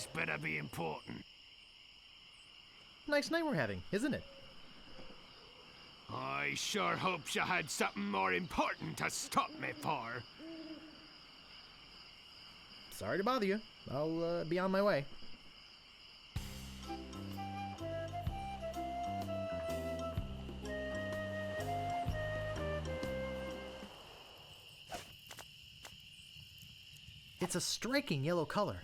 this better be important. Nice night we're having, isn't it? I sure hopes you had something more important to stop me for. Sorry to bother you. I'll be on my way. It's a striking yellow color.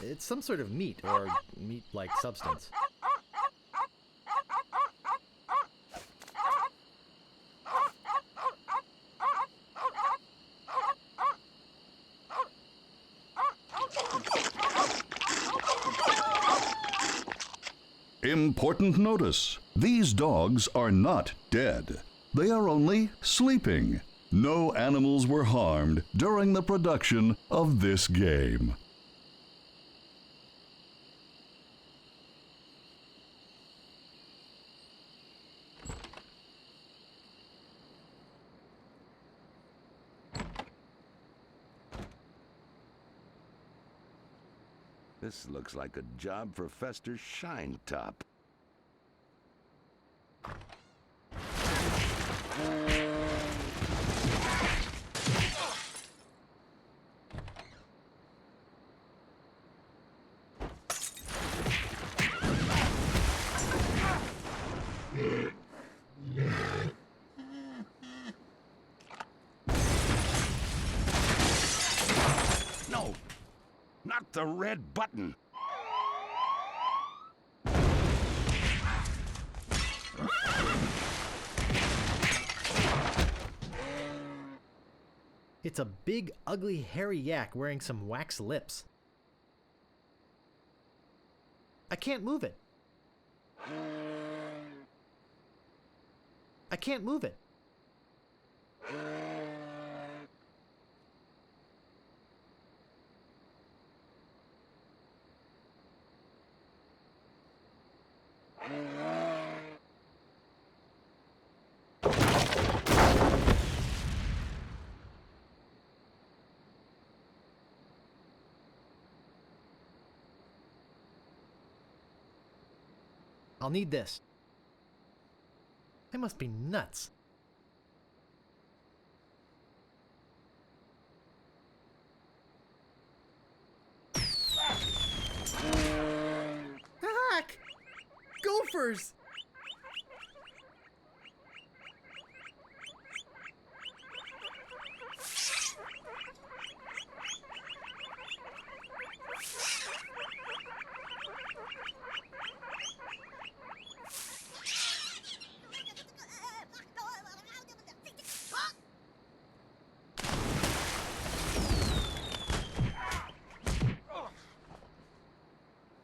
It's some sort of meat or meat-like substance. Important notice. These dogs are not dead. They are only sleeping. No animals were harmed during the production of this game. This looks like a job for Fester Shinetop. No! Not the red button! It's a big, ugly, hairy yak wearing some wax lips. I can't move it. I can't move it. I'll need this. I must be nuts. Heck! Gophers!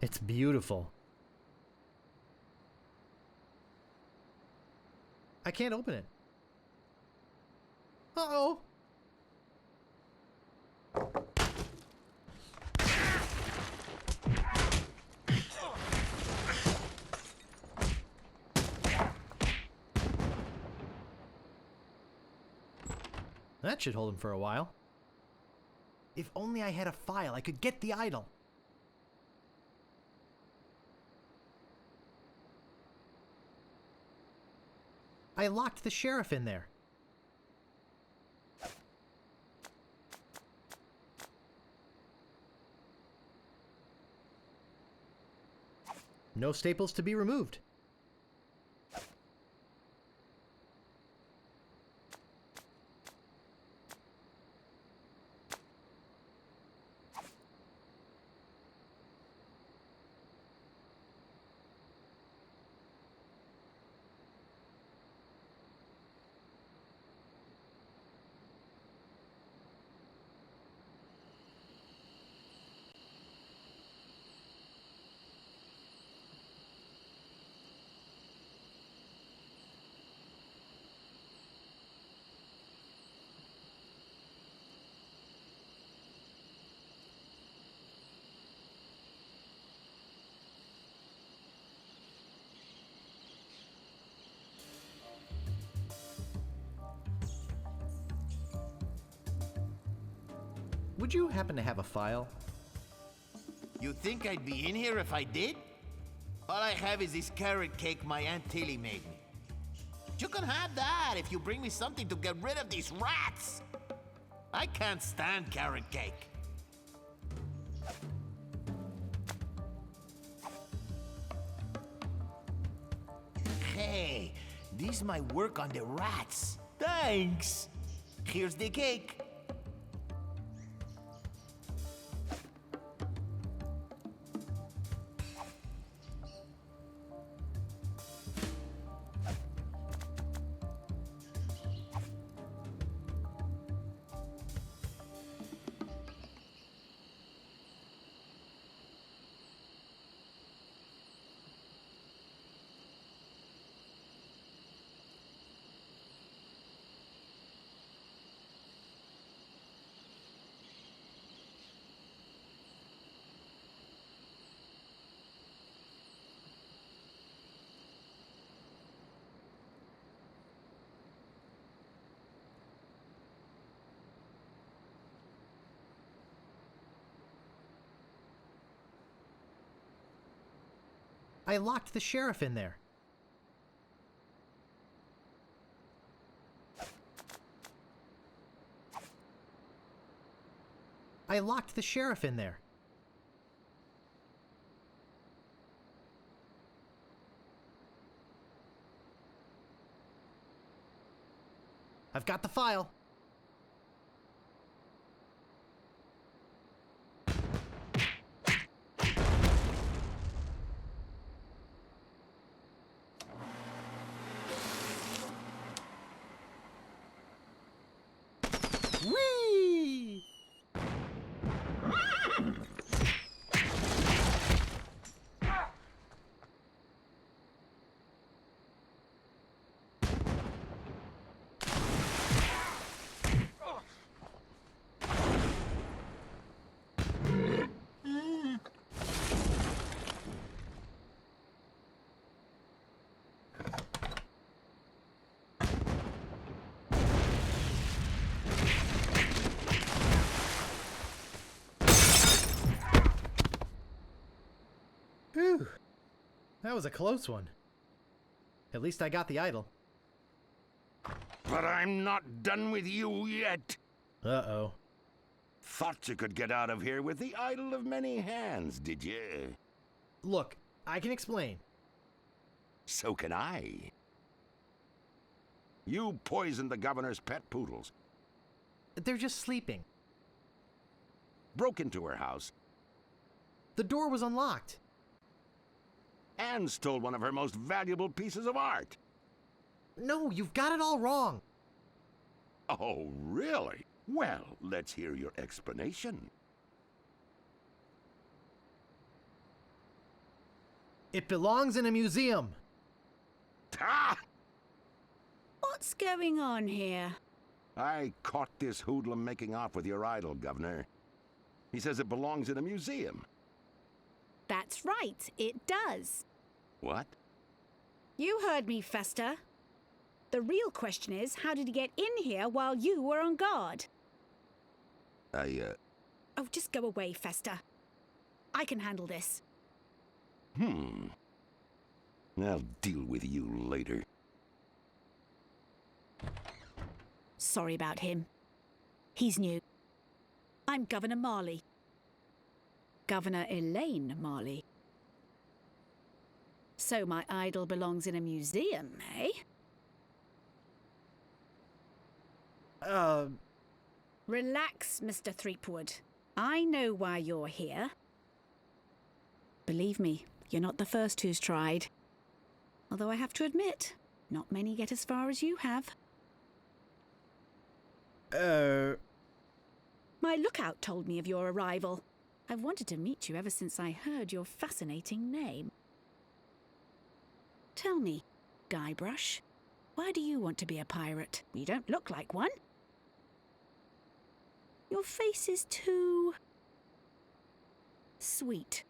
It's beautiful. I can't open it. Uh-oh. That should hold him for a while. If only I had a file, I could get the idol. I locked the sheriff in there. No staples to be removed. Would you happen to have a file? You think I'd be in here if I did? All I have is this carrot cake my Aunt Tilly made me. You can have that if you bring me something to get rid of these rats. I can't stand carrot cake. Hey, this might work on the rats. Thanks. Here's the cake. I locked the sheriff in there. I locked the sheriff in there. I've got the file. Whee! Whew. That was a close one. At least I got the idol. But I'm not done with you yet. Uh-oh. Thought you could get out of here with the idol of many hands, did you? Look, I can explain. So can I. You poisoned the governor's pet poodles, They're just sleeping. broke into her house, The door was unlocked. and stole one of her most valuable pieces of art. No, you've got it all wrong. Oh, really? Well, let's hear your explanation. It belongs in a museum. Ah! What's going on here? I caught this hoodlum making off with your idol, Governor. He says it belongs in a museum. That's right, it does. What? You heard me, Fester. The real question is, how did he get in here while you were on guard? Oh, just go away, Fester. I can handle this. I'll deal with you later. sorry about him. He's new. I'm Governor Marley. Governor Elaine Marley. So my idol belongs in a museum, eh? Relax, Mr. Threepwood. I know why you're here. Believe me, you're not the first who's tried. Although I have to admit, not many get as far as you have. My lookout told me of your arrival. I've wanted to meet you ever since I heard your fascinating name. Tell me, Guybrush, why do you want to be a pirate? You don't look like one. Your face is too sweet.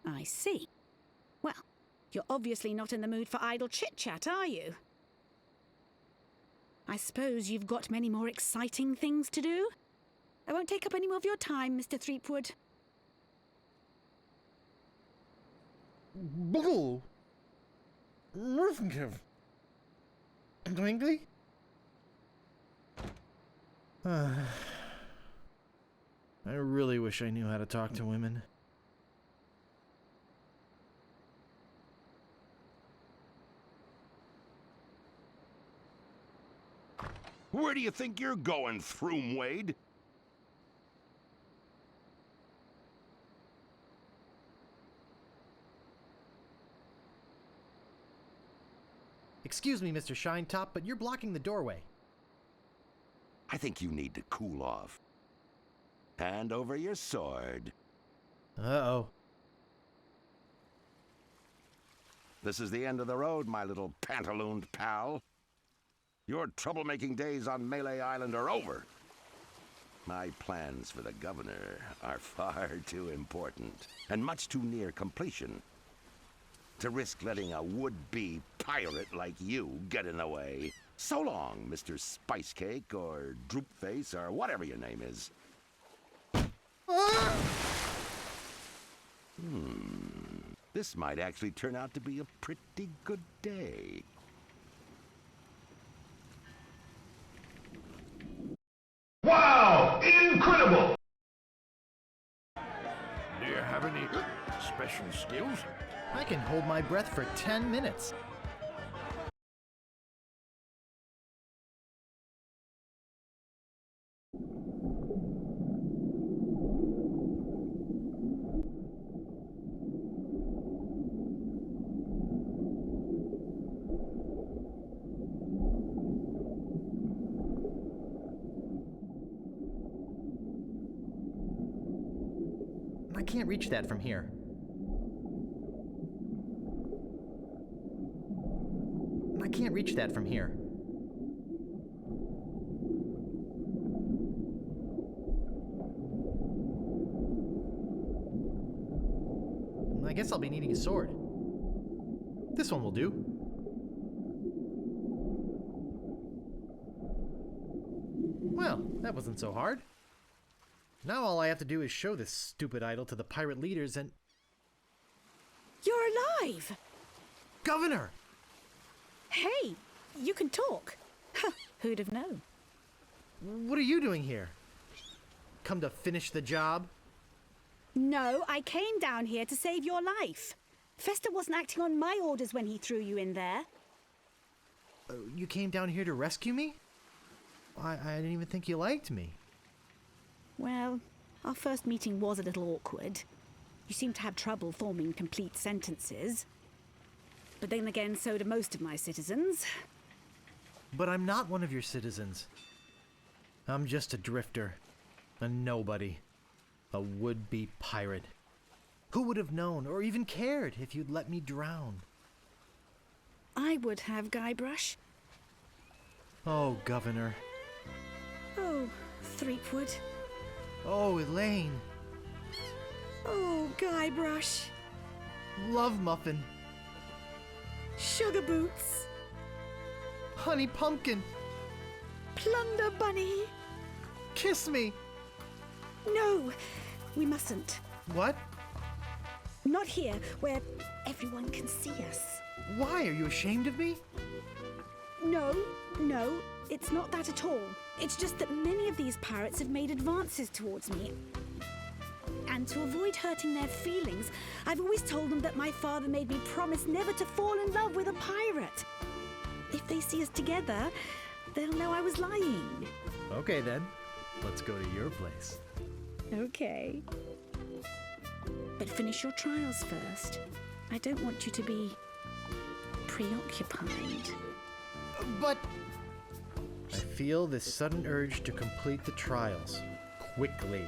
I see. Well, you're obviously not in the mood for idle chit-chat, are you? I suppose you've got many more exciting things to do? I won't take up any more of your time, Mr. Threepwood. Bull. Twinkley? I really wish I knew how to talk to women. Where do you think you're going, Throom Wade? Excuse me, Mr. Shinetop, but you're blocking the doorway. I think you need to cool off. Hand over your sword. Uh-oh. This is the end of the road, my little pantalooned pal. Your troublemaking days on Melee Island are over. My plans for the governor are far too important and much too near completion to risk letting a would-be pirate like you get in the way. So long, Mr. Spicecake or Droopface or whatever your name is. This might actually turn out to be a pretty good day. Wow! Incredible! Do you have any special skills? I can hold my breath for 10 minutes. I can't reach that from here. I can't reach that from here. I guess I'll be needing a sword. This one will do. Well, that wasn't so hard. Now all I have to do is show this stupid idol to the pirate leaders and... You're alive! Governor! Hey, you can talk. Huh, who'd have known? What are you doing here? Come to finish the job? No, I came down here to save your life. Fester wasn't acting on my orders when he threw you in there. You came down here to rescue me? I didn't even think you liked me. Well, our first meeting was a little awkward. You seemed to have trouble forming complete sentences. But then again, so do most of my citizens. But I'm not one of your citizens. I'm just a drifter. A nobody. A would-be pirate. Who would have known or even cared if you'd let me drown? I would have, Guybrush. Oh, Governor. Oh, Threepwood. Oh, Elaine. Oh, Guybrush. Love Muffin. Sugar Boots. Honey Pumpkin. Plunder Bunny. Kiss me. No, we mustn't. What? Not here, where everyone can see us. Why? Are you ashamed of me? No, it's not that at all. It's just that many of these pirates have made advances towards me. And to avoid hurting their feelings, I've always told them that my father made me promise never to fall in love with a pirate. If they see us together, they'll know I was lying. Okay then, let's go to your place. Okay. But finish your trials first. I don't want you to be preoccupied. But... I feel this sudden urge to complete the trials. Quickly.